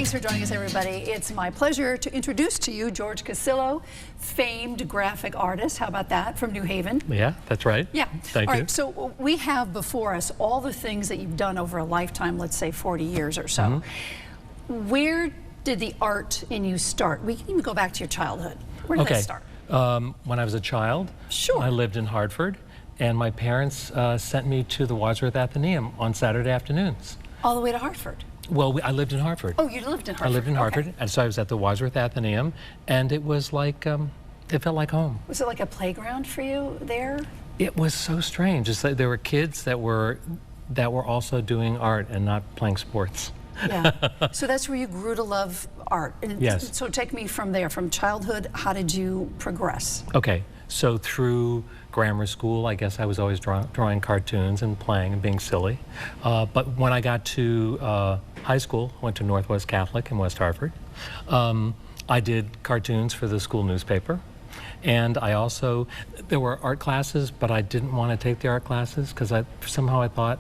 Thanks for joining us, everybody. It's my pleasure to introduce to you George Corsillo, famed graphic artist. How about that, from New Haven? Yeah, that's right. Yeah. Thank you. All right, so we have before us all the things that you've done over a lifetime, let's say 40 years or so. Where did the art in you start? We can even go back to your childhood. Where did that start? When I was a child, Sure. I lived in Hartford, and my parents sent me to the Wadsworth Atheneum on Saturday afternoons. All the way to Hartford? Well, I lived in Hartford. Oh, you lived in Hartford. I lived in Hartford, okay. and so I was at the Wadsworth Atheneum, and it was like, it felt like home. Was it like a playground for you there? It was so strange. It's like there were kids that were also doing art and not playing sports. Yeah. So that's where you grew to love art. And Yes. So take me from there, from childhood, how did you progress? Okay, so through grammar school, I guess I was always drawing cartoons and playing and being silly. But when I got to high school, I went to Northwest Catholic in West Hartford. I did cartoons for the school newspaper. And I also, there were art classes, but I didn't want to take the art classes because somehow I thought,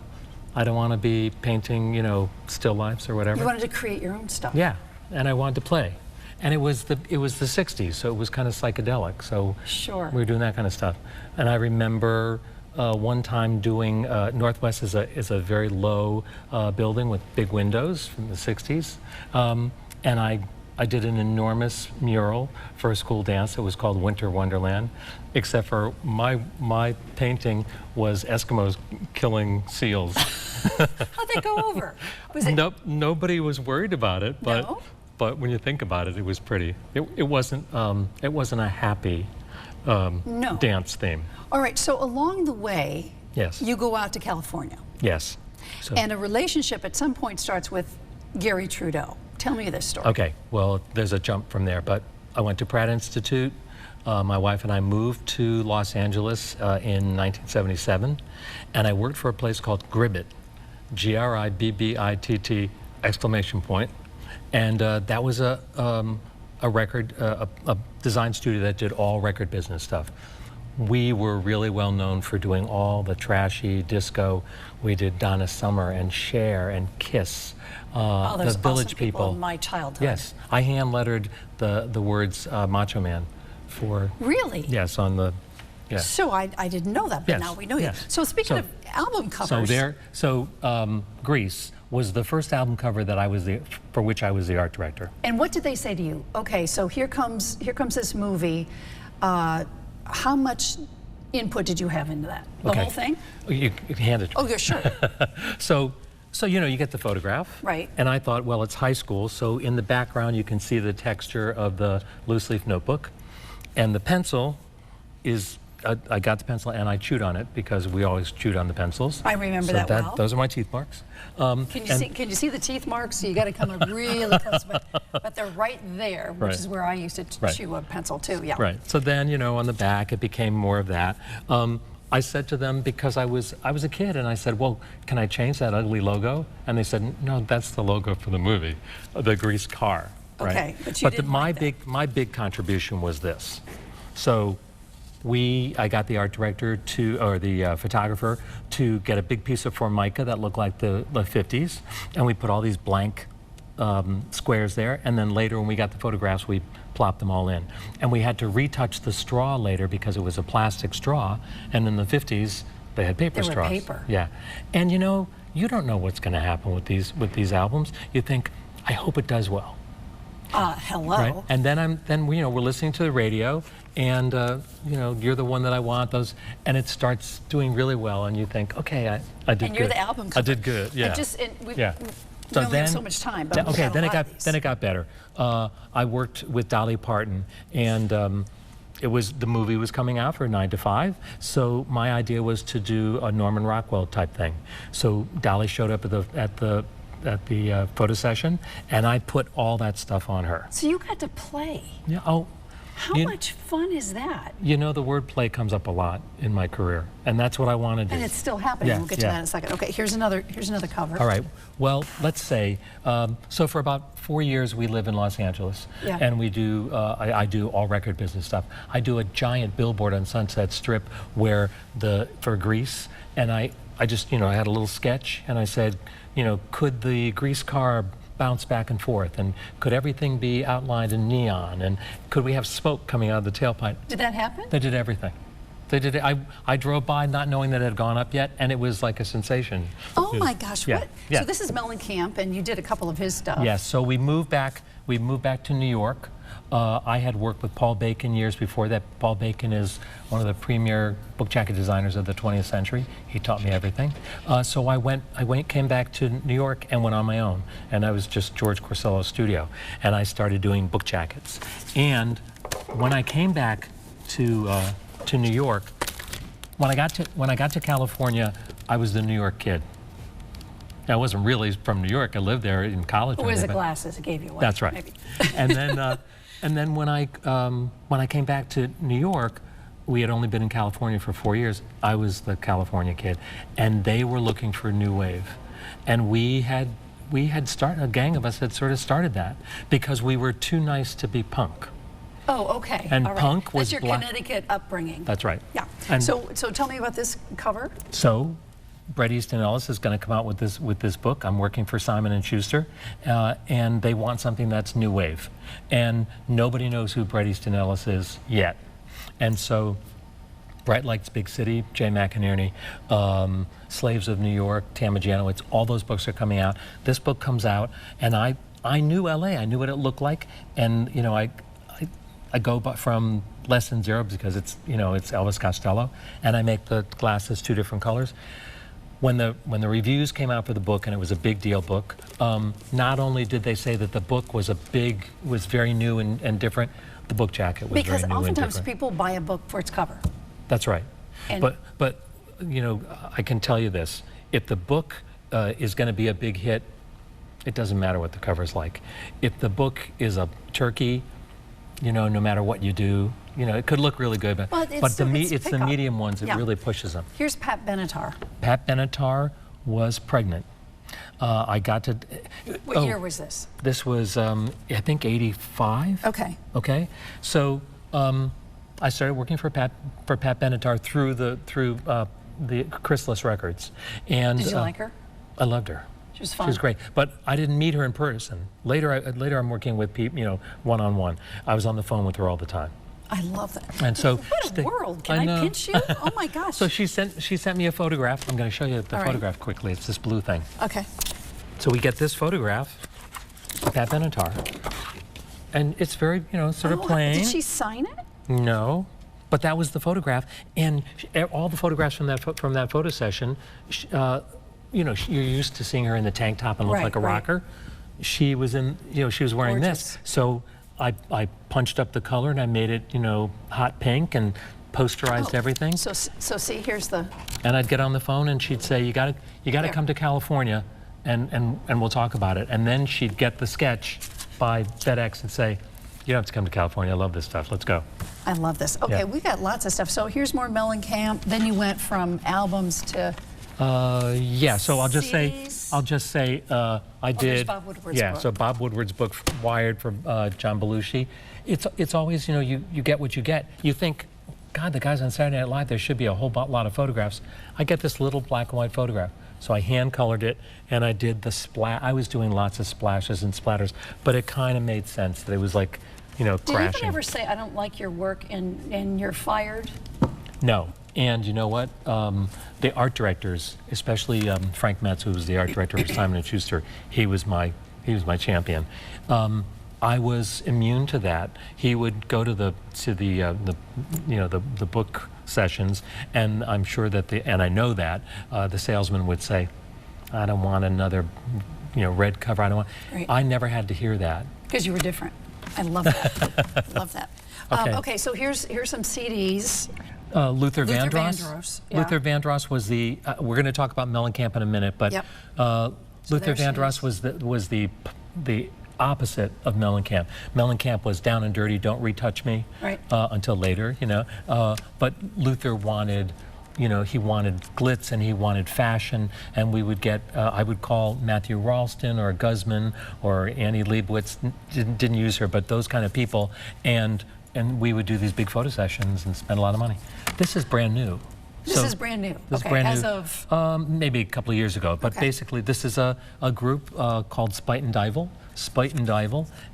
I don't want to be painting, you know, still lifes or whatever. You wanted to create your own stuff. Yeah, and I wanted to play. And it was the 60s, so it was kind of psychedelic. So Sure. we were doing that kind of stuff. And I remember one time doing, Northwest is a very low building with big windows from the 60s. And I did an enormous mural for a school dance. It was called Winter Wonderland, except for my painting was Eskimos killing seals. How'd that go over? Was it... Nope, nobody was worried about it, but No? but when you think about it, it was pretty. It wasn't a happy No. dance theme. All right, so along the way, Yes. you go out to California. Yes. So, And a relationship at some point starts with Garry Trudeau. Tell me this story. okay, well, there's a jump from there, but I went to Pratt Institute. My wife and I moved to Los Angeles in 1977, and I worked for a place called Gribbit, G-R-I-B-B-I-T-T exclamation point, and that was a design studio that did all record business stuff. We were really well known for doing all the trashy disco. We did Donna Summer and Cher and Kiss, Oh, the there's Village awesome people People. in my childhood. Yes, I hand lettered the words Macho Man for, Really? yes, on the, yeah. So I didn't know that, but Yes, now we know yes. you. So speaking of album covers. Grease was the first album cover that for which I was the art director. And what did they say to you? Okay, so here comes this movie. How much input did you have into that? The Okay. whole thing? You hand it. Oh, yeah, sure. So you know, you get the photograph. Right. And I thought, well, it's high school, so in the background you can see the texture of the loose leaf notebook. And the pencil is, I got the pencil and I chewed on it because we always chewed on the pencils. I remember that well. Those are my teeth marks. Can you see the teeth marks? So you got to come up really close, but they're right there, which Right. is where I used to Right. chew a pencil too. Yeah. Right. So then, you know, on the back, it became more of that. I said to them, because I was a kid, and I said, well, can I change that ugly logo? And they said, no, that's the logo for the movie, the Grease car. Right? Okay, but you didn't like that. my big contribution was this. So I got the art director or the photographer to get a big piece of Formica that looked like the 50s, and we put all these blank squares there, and then later when we got the photographs, we plopped them all in. And we had to retouch the straw later because it was a plastic straw, and in the 50s, they had paper straws. They were paper. Yeah. And you know, you don't know what's going to happen with these albums. You think, I hope it does well. Hello. Right? And then you know, we're listening to the radio, and you know, you're the one that I want, and it starts doing really well, and you think, okay, I did good. And you're the album cover. I did good, yeah. We only have so much time, but okay, then it got better. I worked with Dolly Parton, and the movie was coming out for 9 to 5, so my idea was to do a Norman Rockwell type thing. So Dolly showed up at the photo session, and I put all that stuff on her. So you got to play. Yeah. Oh. How much fun is that? You know, the word play comes up a lot in my career, and that's what I want to do. And it's still happening. Yeah, We'll get to that in a second. Okay, here's another cover. All right. Well, let's say, so for about 4 years we live in Los Angeles, Yeah. and we do, I do all record business stuff. I do a giant billboard on Sunset Strip for Grease, and I just, you know, I had a little sketch, and I said, you know, could the Grease car bounce back and forth? And could everything be outlined in neon? And could we have smoke coming out of the tailpipe? Did that happen? They did everything. They did it. I drove by not knowing that it had gone up yet, and it was like a sensation. Oh my gosh! Yeah, what? yeah. So this is Mellencamp, and you did a couple of his stuff. Yes. So we moved back. We moved back to New York. I had worked with Paul Bacon years before that. Paul Bacon is one of the premier book jacket designers of the 20th century. He taught me everything. So came back to New York and went on my own. And I was just George Corsillo's studio. And I started doing book jackets. And when I came back to New York, when I got to California, I was the New York kid. I wasn't really from New York. I lived there in college. It was the glasses that gave you away. That's right. Maybe. And then when I came back to New York, we had only been in California for 4 years. I was the California kid, and they were looking for a new wave, and we had started, a gang of us had sort of started that because we were too nice to be punk. Oh, okay. And all right. punk was That's your Connecticut upbringing. That's right. Yeah. And so tell me about this cover. So, Bret Easton Ellis is going to come out with this book. I'm working for Simon & Schuster, and they want something that's new wave. And nobody knows who Bret Easton Ellis is yet. And so Bret Likes Big City, Jay McInerney, Slaves of New York, Tamma Janowitz, all those books are coming out. This book comes out, and I knew LA. I knew what it looked like, and you know, I go from less than zero because it's Elvis Costello, and I make the glasses 2 different colors. When the reviews came out for the book, and it was a big deal book, not only did they say that the book was very new and different, the book jacket was very new and different. Because oftentimes people buy a book for its cover. That's right. And but you know, I can tell you this: if the book is going to be a big hit, it doesn't matter what the cover's like. If the book is a turkey, you know, no matter what you do, you know, it could look really good, but it's the medium ones that really pushes them. Here's Pat Benatar. Pat Benatar was pregnant. I got to. What year was this? This was, I think, 85. Okay. Okay. So I started working for Pat Benatar through the Chrysalis Records. And did you like her? I loved her. She was fun. She was great, but I didn't meet her in person. Later I'm working with people, you know, one-on-one. I was on the phone with her all the time. I love that. And so, what a world! Can I pinch you? Oh my gosh! So she sent me a photograph. I'm going to show you the photograph quickly. It's this blue thing. Okay. So we get this photograph, Pat Benatar, and it's very, you know, sort of plain. Did she sign it? No, but that was the photograph, and all the photographs from that photo session. You know, you're used to seeing her in the tank top and look like a rocker. She was in, you know, she was wearing this. So I punched up the color and I made it, you know, hot pink and posterized everything. So see, here's the. And I'd get on the phone and she'd say, you got to come to California, and we'll talk about it. And then she'd get the sketch by FedEx and say, you don't have to come to California. I love this stuff. Let's go. I love this. Okay, we got lots of stuff. So here's more Mellencamp. Then you went from albums to. Yeah, so I'll just say I did. Bob Woodward's book. So Bob Woodward's book, Wired, from John Belushi. It's always, you know, you get what you get. You think, God, the guys on Saturday Night Live, there should be a whole lot of photographs. I get this little black and white photograph. So I hand colored it, and I did the I was doing lots of splashes and splatters, but it kind of made sense that it was like, you know, crashing. Did you ever say, I don't like your work and you're fired? No. And you know what? The art directors, especially Frank Metz, who was the art director of Simon & Schuster, he was my champion. I was immune to that. He would go to the book sessions, and I'm sure that and I know that the salesman would say, I don't want another, you know, red cover. I don't want. Right. I never had to hear that. Because you were different. I love that. Love that. Okay, so here's some CDs. Luther Vandross. Yeah. Luther Vandross was the. We're going to talk about Mellencamp in a minute, but Luther Vandross was the opposite of Mellencamp. Mellencamp was down and dirty, don't retouch me, until later, you know. But Luther wanted, you know, he wanted glitz and he wanted fashion, and we would get. I would call Matthew Ralston or Guzman or Annie Leibovitz. Didn't use her, but those kind of people, and we would do these big photo sessions and spend a lot of money. This is brand new. This is brand new. This is brand new. Maybe a couple of years ago. But basically, this is a group called Spite and Divel,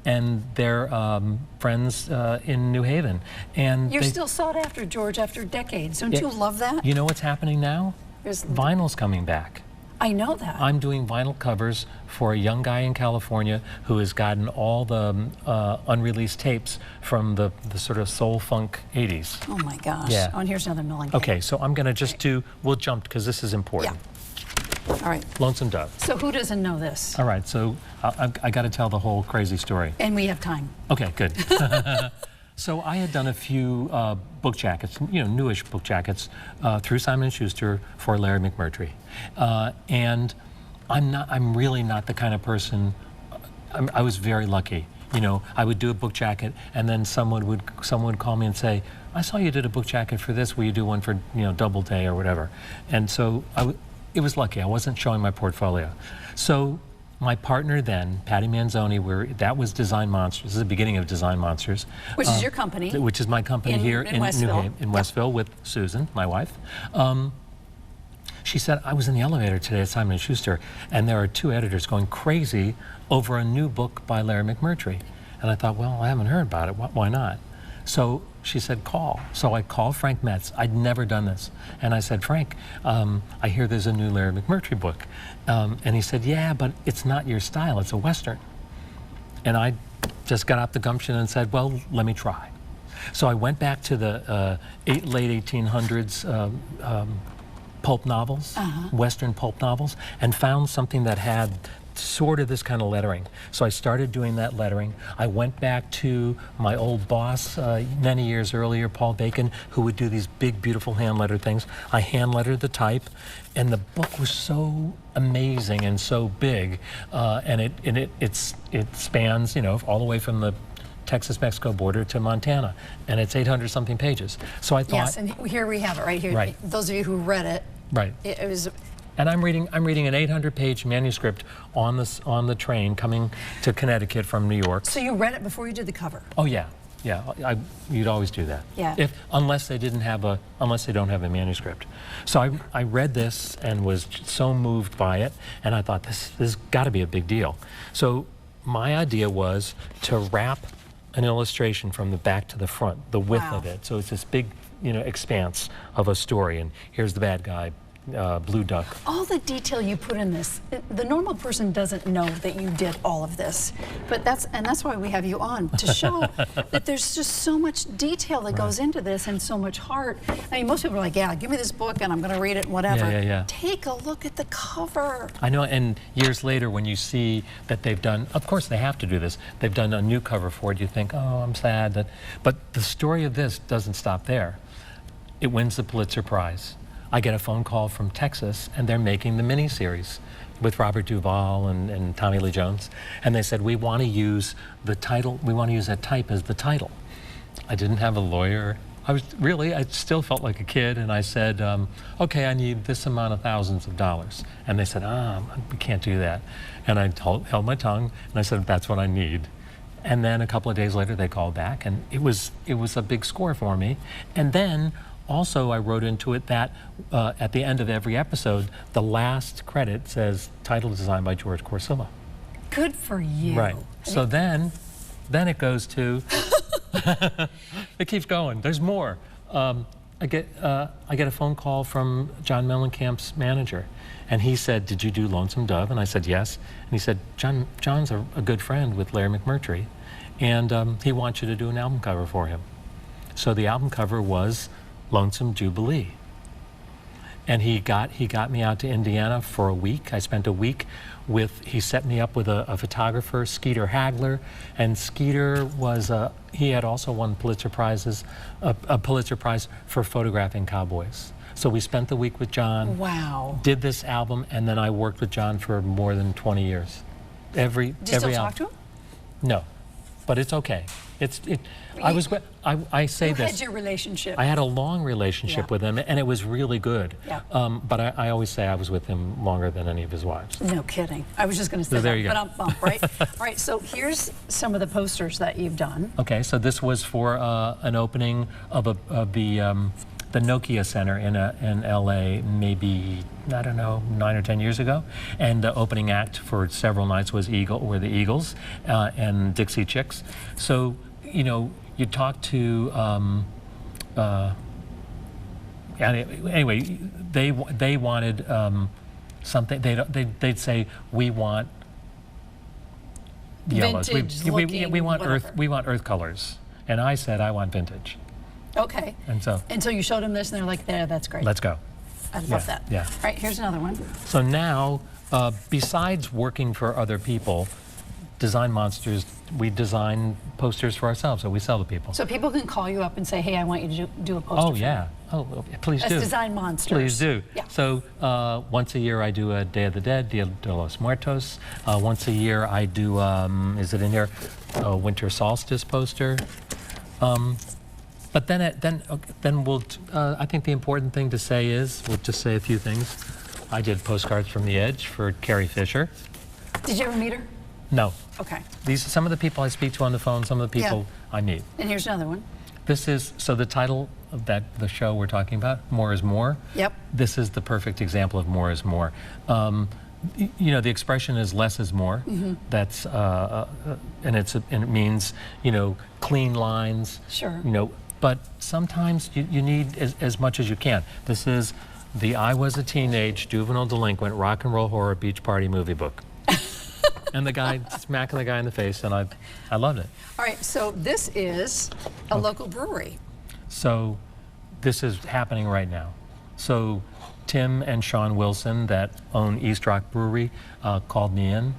and they're friends in New Haven. And you're still sought after, George, after decades. Don't you love that? You know what's happening now? Vinyl's coming back. I know that. I'm doing vinyl covers for a young guy in California who has gotten all the unreleased tapes from the sort of soul funk 80s. Oh my gosh. Yeah. Oh, and here's another Millen. Okay, so I'm going to just we'll jump because this is important. Yeah. All right. Lonesome Dove. So who doesn't know this? All right, so I got to tell the whole crazy story. And we have time. Okay, good. So I had done a few book jackets, newish book jackets through Simon & Schuster for Larry McMurtry. And I'm really not the kind of person, I was very lucky. I would do a book jacket and then someone would call me and say, I saw you did a book jacket for this, will you do one for, Doubleday or whatever? And so it was lucky, I wasn't showing my portfolio. So my partner then, Patty Manzoni, that was Design Monsters. This is the beginning of Design Monsters. Which is your company. Which is my company here in Westville. New Haven, in Westville with Susan, my wife. She said, I was in the elevator today at Simon & Schuster, and there are 2 editors going crazy over a new book by Larry McMurtry. And I thought, well, I haven't heard about it. Why not? So she said, call. So I called Frank Metz. I'd never done this. And I said, Frank, I hear there's a new Larry McMurtry book. And he said, yeah, but it's not your style. It's a Western. And I just got up the gumption and said, well, let me try. So I went back to the late 1800s pulp novels, Western pulp novels, and found something that had sort of this kind of lettering. So I started doing that lettering. I went back to my old boss many years earlier, Paul Bacon, who would do these big, beautiful hand-lettered things. I hand-lettered the type, and the book was so amazing and so big, and it spans, all the way from the Texas-Mexico border to Montana, and it's 800-something pages. So I thought, yes, and here we have it right here. Right. Those of you who read it, right. It was. And I'm reading an 800-page manuscript on the train coming to Connecticut from New York. So you read it before you did the cover? Oh yeah, yeah. You'd always do that. Yeah. Unless they don't have a manuscript. So I read this and was so moved by it, and I thought this has got to be a big deal. So my idea was to wrap an illustration from the back to the front, the width of it. So it's this big, expanse of a story, and here's the bad guy. Blue duck. All the detail you put in this, the normal person doesn't know that you did all of this, but that's why we have you on, to show that there's just so much detail that goes into this and so much heart. I mean, most people are like, yeah, give me this book and I'm going to read it and whatever. Yeah. Take a look at the cover. I know, and years later when you see that they've done, of course they have to do this, they've done a new cover for it, you think, oh, I'm sad. But the story of this doesn't stop there. It wins the Pulitzer Prize. I get a phone call from Texas, and they're making the miniseries with Robert Duvall and Tommy Lee Jones. And they said, we want to use the title, we want to use that type as the title. I didn't have a lawyer. I still felt like a kid, and I said, okay, I need this amount of thousands of dollars. And they said, we can't do that. And I held my tongue, and I said, that's what I need. And then a couple of days later, they called back, and it was a big score for me. And then also, I wrote into it that at the end of every episode, the last credit says, title design by George Corsillo. Good for you. Right. So then it goes to, it keeps going. There's more. I get a phone call from John Mellencamp's manager, and he said, did you do Lonesome Dove? And I said, yes. And he said, John's a good friend with Larry McMurtry, and he wants you to do an album cover for him. So the album cover was Lonesome Jubilee. And he got me out to Indiana for a week. I spent a week he set me up with a photographer, Skeeter Hagler, and Skeeter he had also won Pulitzer Prizes, a Pulitzer Prize for photographing cowboys. So we spent the week with John. Wow. Did this album, and then I worked with John for more than 20 years. Did you still talk to him? No, but it's okay. I say this. You had your relationship. I had a long relationship with him, and it was really good. Yeah. But I always say I was with him longer than any of his wives. No kidding. I was just going to say there you go. Bump, right? All right, so here's some of the posters that you've done. Okay, so this was for an opening of the the Nokia Center in LA maybe, I don't know, 9 or 10 years ago, and the opening act for several nights was the Eagles and Dixie Chicks. So, you know, you talk to anyway, they wanted something. They'd say, we want yellows. We want earth colors. And I said, I want vintage. Okay. And so you showed them this, and they're like, "Yeah, that's great. Let's go." I love that. Yeah. All right, here's another one. So now, besides working for other people, Design Monsters, we design posters for ourselves, so we sell to people. So people can call you up and say, "Hey, I want you to do a poster." Oh yeah. Oh, please do. As Design Monsters. Please do. Yeah. So once a year I do a Day of the Dead, Dia de los Muertos. Once a year I do, is it in here, a Winter Solstice poster. But then we'll. I think the important thing to say is, we'll just say a few things. I did postcards from the Edge for Carrie Fisher. Did you ever meet her? No. Okay. These are some of the people I speak to on the phone. Some of the people I meet. And here's another one. This is, so the title of the show we're talking about, More is More. Yep. This is the perfect example of more is more. You know, the expression is less is more. Mm-hmm. That's and it means, you know, clean lines. Sure. You know, but sometimes you need as much as you can. This is the I Was a Teenage Juvenile Delinquent Rock and Roll Horror Beach Party movie book. And the guy smacking the guy in the face, and I loved it. All right, so this is a local brewery. So this is happening right now. So Tim and Sean Wilson that own East Rock Brewery called me in.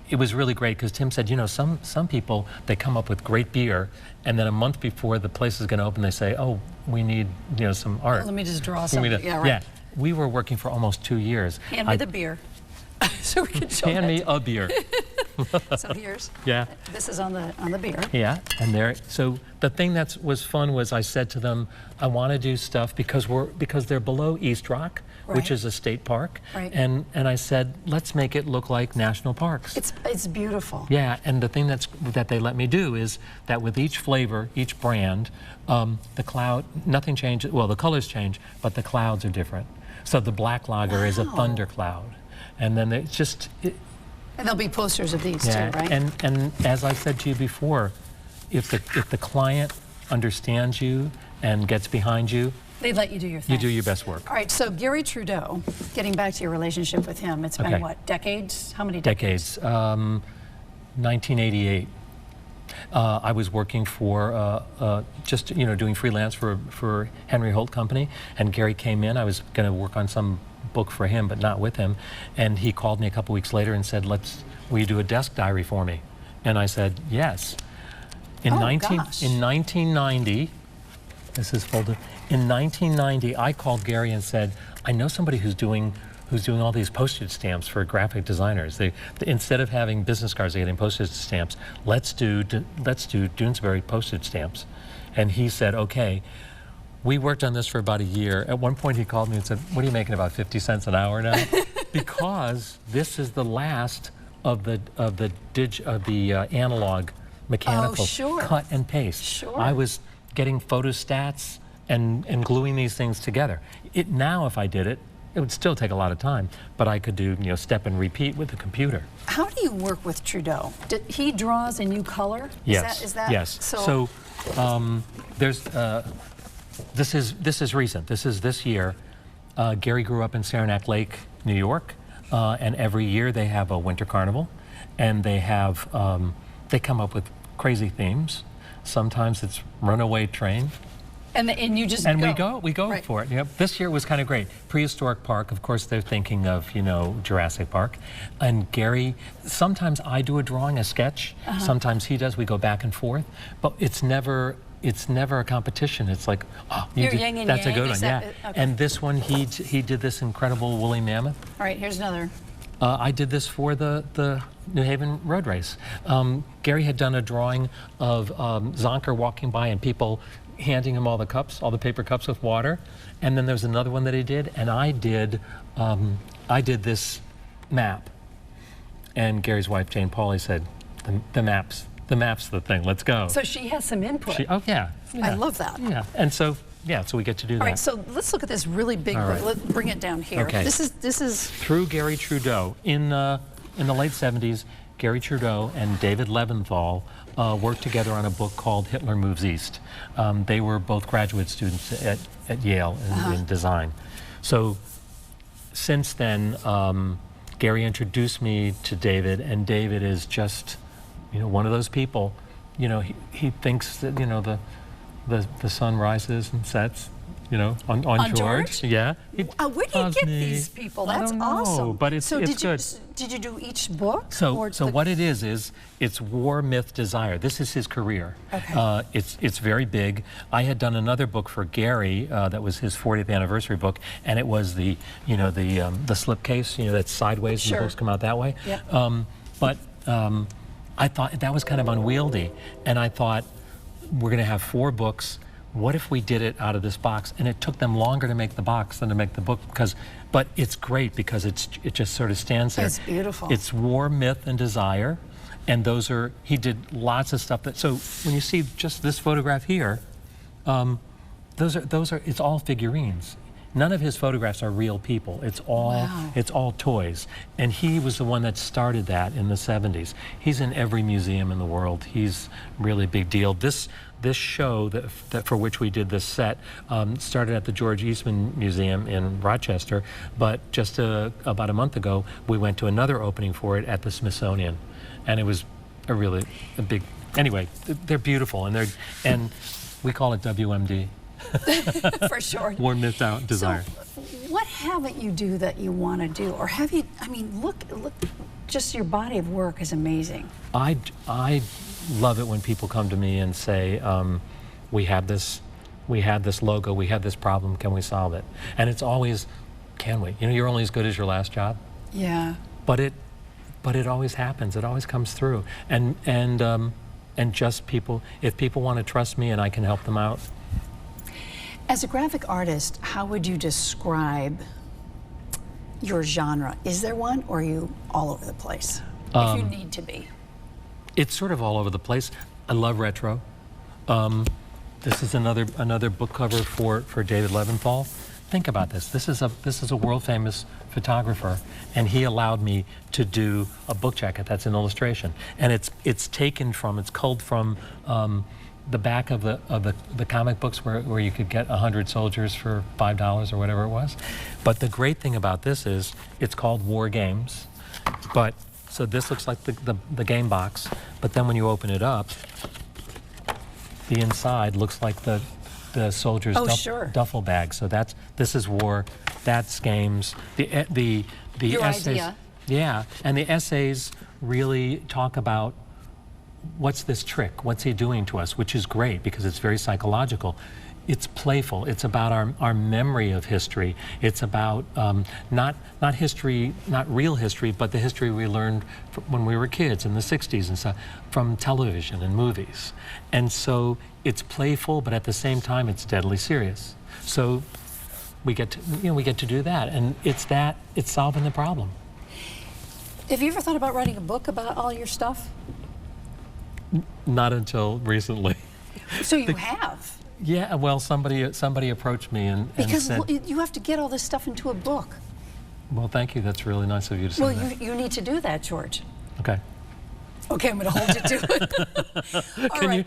It was really great because Tim said, you know, some people, they come up with great beer, and then a month before the place is going to open, they say, oh, we need, you know, some art. Let me just draw something. Yeah, right. Yeah, we were working for almost 2 years. Hand me the beer. So we can show Hand me a beer. So here's. Yeah. This is on the beer. Yeah, and there. So the thing that was fun was I said to them, I want to do stuff because they're below East Rock, which is a state park. Right. And I said, let's make it look like national parks. It's beautiful. Yeah, and the thing that they let me do is that with each flavor, each brand, the cloud, nothing changes. Well, the colors change, but the clouds are different. So the black lager is a thunder cloud. And then it's just... and there'll be posters of these too, right? And as I said to you before, if the client understands you and gets behind you, they let you do your thing. You do your best work. All right, so Garry Trudeau, getting back to your relationship with him, it's been what, decades? How many decades? 1988. I was working for, just, you know, doing freelance for Henry Holt Company, and Garry came in. I was going to work on some book for him, but not with him. And he called me a couple weeks later and said, will you do a desk diary for me? And I said, yes. In 1990, this is folded. In 1990, I called Garry and said, I know somebody who's doing all these postage stamps for graphic designers. Instead of having business cards, they're getting postage stamps. Let's do Doonesbury postage stamps. And he said, okay. We worked on this for about a year. At one point he called me and said, what are you making, about 50 cents an hour now? Because this is the last of the analog mechanical cut and paste. Sure. I was getting photostats and gluing these things together. Now if I did it, it would still take a lot of time, but I could do, you know, step and repeat with the computer. How do you work with Trudeau? He draws a new color? Yes. Is that yes. So there's this is recent. This is this year. Garry grew up in Saranac Lake, New York, and every year they have a winter carnival, and they have they come up with crazy themes. Sometimes it's runaway train. And you just we go for it. Yep. This year was kind of great. Prehistoric park, of course, they're thinking of, you know, Jurassic Park. And Garry, sometimes I do a drawing, a sketch. Sometimes he does. We go back and forth. But it's never a competition. It's like, oh, that's a good one. Yeah. Okay. And this one, he did this incredible woolly mammoth. All right, here's another. I did this for the New Haven road race. Garry had done a drawing of Zonker walking by and people handing him all the cups, all the paper cups with water. And then there's another one that he did, and I did this map. And Gary's wife, Jane Pauley, said, the map's the thing, let's go. So she has some input. Oh, yeah. I love that. Yeah, and so yeah, so we get to do that. All right, so let's look at this really big book. right. Let's bring it down here. Okay. This is Through Garry Trudeau. In the late 70s, Garry Trudeau and David Leventhal worked together on a book called Hitler Moves East. They were both graduate students at Yale in design. So since then, Garry introduced me to David, and David is just, one of those people. He thinks that, the sun rises and sets, on George. Yeah. where do you get these people? That's I don't know, awesome. but it's good. Did you do each book? So what it is it's War, Myth, Desire. This is his career. Okay. It's very big. I had done another book for Garry that was his 40th anniversary book, and it was the slipcase, that's sideways, Sure. and the books come out that way. Yep. But I thought that was kind of unwieldy, and I thought we're going to have 4 books. What if we did it out of this box? And it took them longer to make the box than to make the book, but it's great because it just sort of stands there. It's beautiful. It's War, Myth, and Desire, and he did lots of stuff so when you see just this photograph here, it's all figurines. None of his photographs are real people. It's all toys. And he was the one that started that in the 70s. He's in every museum in the world. He's really a big deal. This show that for which we did this set started at the George Eastman Museum in Rochester, but just about a month ago, we went to another opening for it at the Smithsonian. And it was a big, anyway, they're beautiful, and we call it WMD. For sure. War, Myth, Desire. So, what haven't you do that you want to do, or have you? I mean, look! Just your body of work is amazing. I love it when people come to me and say, "We have this logo, we have this problem. Can we solve it?" And it's always, "Can we?" You're only as good as your last job. Yeah. But it always happens. It always comes through. And just if people want to trust me and I can help them out. As a graphic artist, how would you describe your genre? Is there one, or are you all over the place? If you need to be. It's sort of all over the place. I love retro. This is another book cover for David Leventhal. Think about this. This is a world famous photographer, and he allowed me to do a book jacket that's an illustration, and it's culled from the back of the comic books where you could get 100 soldiers for $5 or whatever it was. But the great thing about this is it's called War Games. So this looks like the game box, but then when you open it up, the inside looks like the soldiers' duffel bag. So this is war, that's games. The Your essays, idea. Yeah, and the essays really talk about what's this trick? What's he doing to us? Which is great because it's very psychological. It's playful. It's about our memory of history. It's about not history, not real history, but the history we learned when we were kids in the 60s and stuff from television and movies. And so it's playful, but at the same time it's deadly serious. So we get to do that, and it's solving the problem. Have you ever thought about writing a book about all your stuff? Not until recently. So you have? Yeah, well, somebody approached me and said... Because you have to get all this stuff into a book. Well, thank you. That's really nice of you to say that. Well, you need to do that, George. Okay. Okay, I'm going to hold you to it.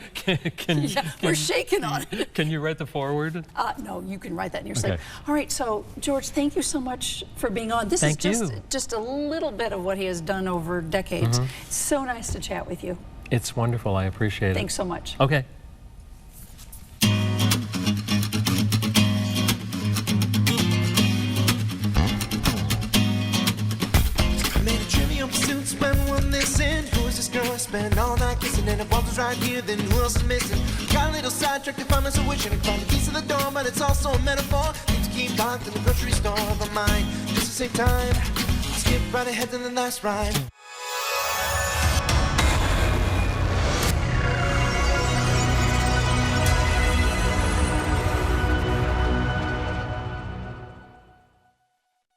We're shaking on it. Can you write the foreword? No, you can write that in your sleep. Okay. All right, so, George, thank you so much for being on. This is just a little bit of what he has done over decades. So nice to chat with you. It's wonderful. I appreciate it. Thanks so much. Okay. Spend all night kissing, and if Walter's right here, then who else is missing? Got a little sidetracked if I'm so wishing to find the keys to the door, but it's also a metaphor. Things to keep locked in the grocery store of the mind. Just to save time, I'll skip right ahead to the last ride.